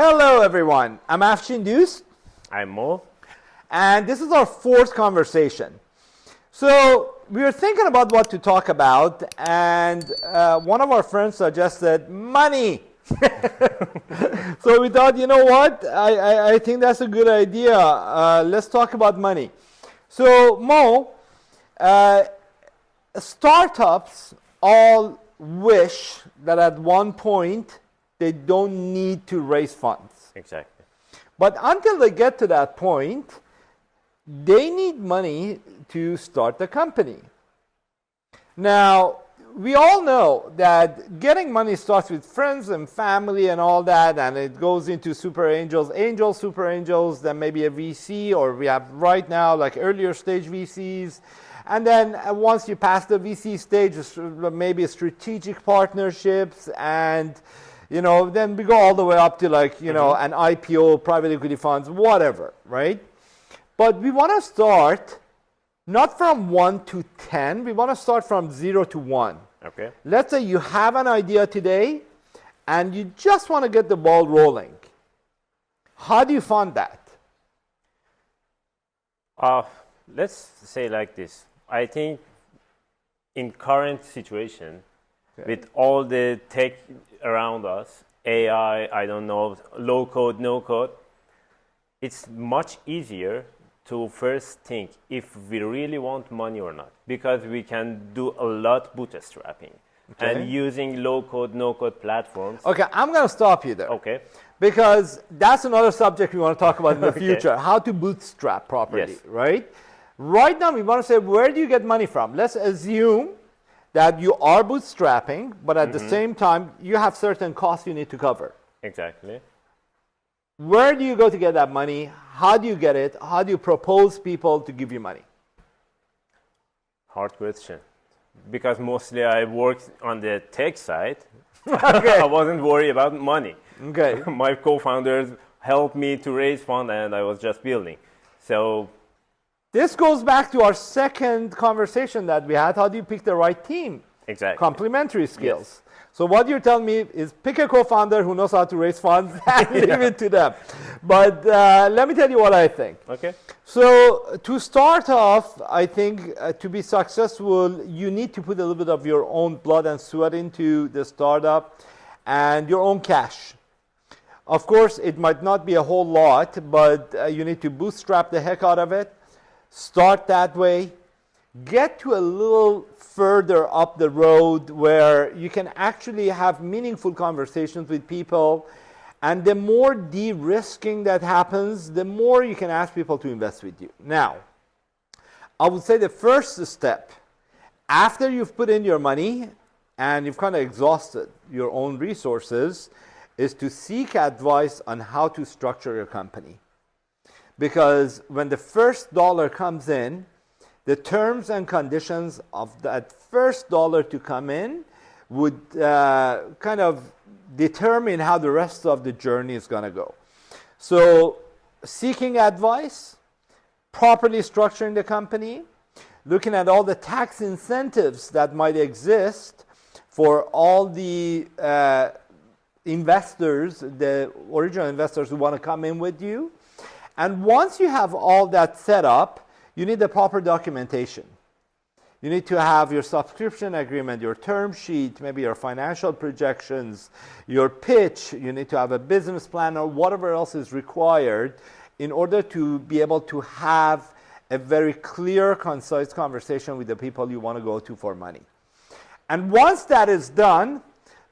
Hello, everyone. I'm Afshin Deuce. I'm Mo. And this is our fourth conversation. So we were thinking about what to talk about, and one of our friends suggested money. So we thought, you know what? I think that's a good idea. Let's talk about money. So Mo, startups all wish that at one point they don't need to raise funds. Exactly. But until they get to that point, they need money to start the company. Now, we all know that getting money starts with friends and family and all that, and it goes into super angels, super angels, then maybe a VC, or we have right now like earlier stage VCs. And then once you pass the VC stage, maybe strategic partnerships, and then we go all the way up to like, an IPO, private equity funds, whatever, right? But we want to start not from 1 to 10. We want to start from 0 to 1. Okay. Let's say you have an idea today and you just want to get the ball rolling. How do you fund that? Let's say like this. I think in current situation, with all the tech around us, AI, I don't know, low code, no code, it's much easier to first think if we really want money or not, because we can do a lot bootstrapping and using low code, no code platforms. Okay, I'm going to stop you there. Okay. Because that's another subject we want to talk about in the future, how to bootstrap properly, right? Right now, we want to say, where do you get money from? Let's assume that you are bootstrapping, but at the same time, you have certain costs you need to cover. Exactly. Where do you go to get that money? How do you get it? How do you propose people to give you money? Hard question. Because mostly I worked on the tech side. Okay. I wasn't worried about money. Okay. My co-founders helped me to raise funds, and I was just building. So this goes back to our second conversation that we had. How do you pick the right team? Exactly. Complementary skills. Yes. So what you're telling me is pick a co-founder who knows how to raise funds and leave it to them. But let me tell you what I think. Okay. So to start off, I think to be successful, you need to put a little bit of your own blood and sweat into the startup and your own cash. Of course, it might not be a whole lot, but you need to bootstrap the heck out of it. Start that way. Get to a little further up the road where you can actually have meaningful conversations with people. And the more de-risking that happens, the more you can ask people to invest with you. Now, I would say the first step, after you've put in your money and you've kind of exhausted your own resources, is to seek advice on how to structure your company. Because when the first dollar comes in, the terms and conditions of that first dollar to come in would kind of determine how the rest of the journey is going to go. So seeking advice, properly structuring the company, looking at all the tax incentives that might exist for all the investors, the original investors who want to come in with you. And once you have all that set up, you need the proper documentation. You need to have your subscription agreement, your term sheet, maybe your financial projections, your pitch. You need to have a business plan or whatever else is required in order to be able to have a very clear, concise conversation with the people you want to go to for money. And once that is done,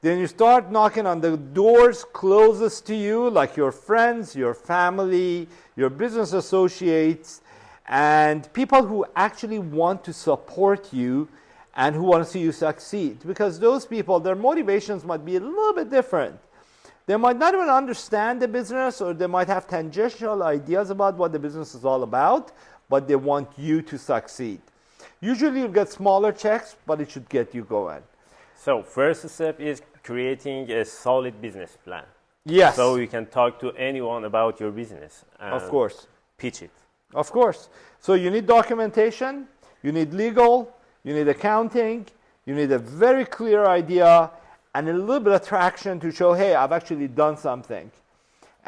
then you start knocking on the doors closest to you, like your friends, your family, your business associates, and people who actually want to support you and who want to see you succeed. Because those people, their motivations might be a little bit different. They might not even understand the business, or they might have tangential ideas about what the business is all about, but they want you to succeed. Usually you'll get smaller checks, but it should get you going. So first step is creating a solid business plan. Yes. So you can talk to anyone about your business. Of course. Pitch it. Of course. So you need documentation, you need legal, you need accounting, you need a very clear idea and a little bit of traction to show, hey, I've actually done something.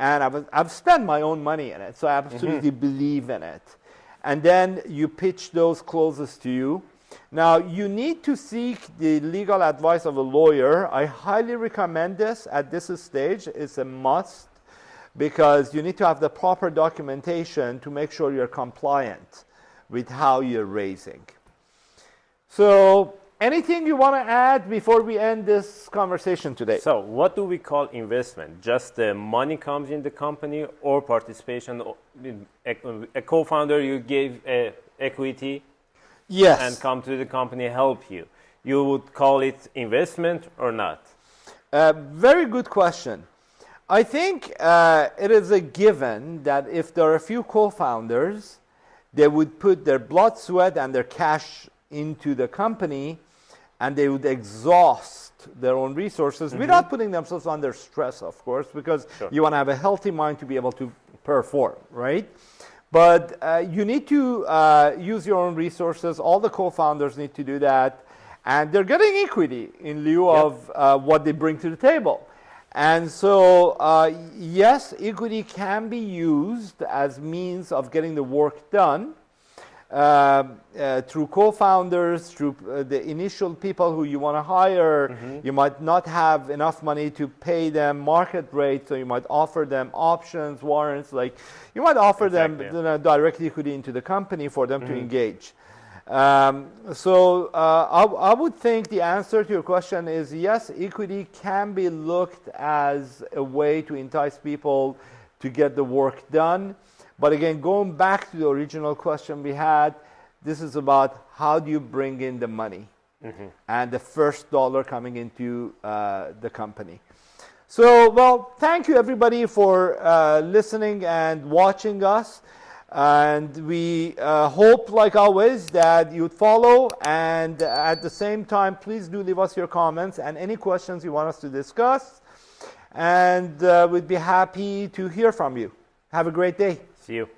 and I've spent my own money in it, so I absolutely believe in it. And then you pitch those closest to you. Now, you need to seek the legal advice of a lawyer. I highly recommend this at this stage. It's a must, because you need to have the proper documentation to make sure you're compliant with how you're raising. So, anything you want to add before we end this conversation today? So, what do we call investment? Just the money comes in the company, or participation? A co-founder, you gave equity, yes, and come to the company, help you. You would call it investment or not? Very good question. I think it is a given that if there are a few co-founders, they would put their blood, sweat, and their cash into the company, and they would exhaust their own resources without putting themselves under stress, of course, because you want to have a healthy mind to be able to perform, right? But you need to use your own resources. All the co-founders need to do that, and they're getting equity in lieu of what they bring to the table. And so, yes, equity can be used as means of getting the work done through co-founders, through the initial people who you want to hire. You might not have enough money to pay them market rate, so you might offer them options, warrants, like you might offer them direct equity into the company for them to engage. So I would think the answer to your question is yes, equity can be looked as a way to entice people to get the work done. But again, going back to the original question we had, this is about how do you bring in the money and the first dollar coming into the company. So, well, thank you everybody for listening and watching us. And we hope, like always, that you'd follow. And at the same time, please do leave us your comments and any questions you want us to discuss. And we'd be happy to hear from you. Have a great day. See you.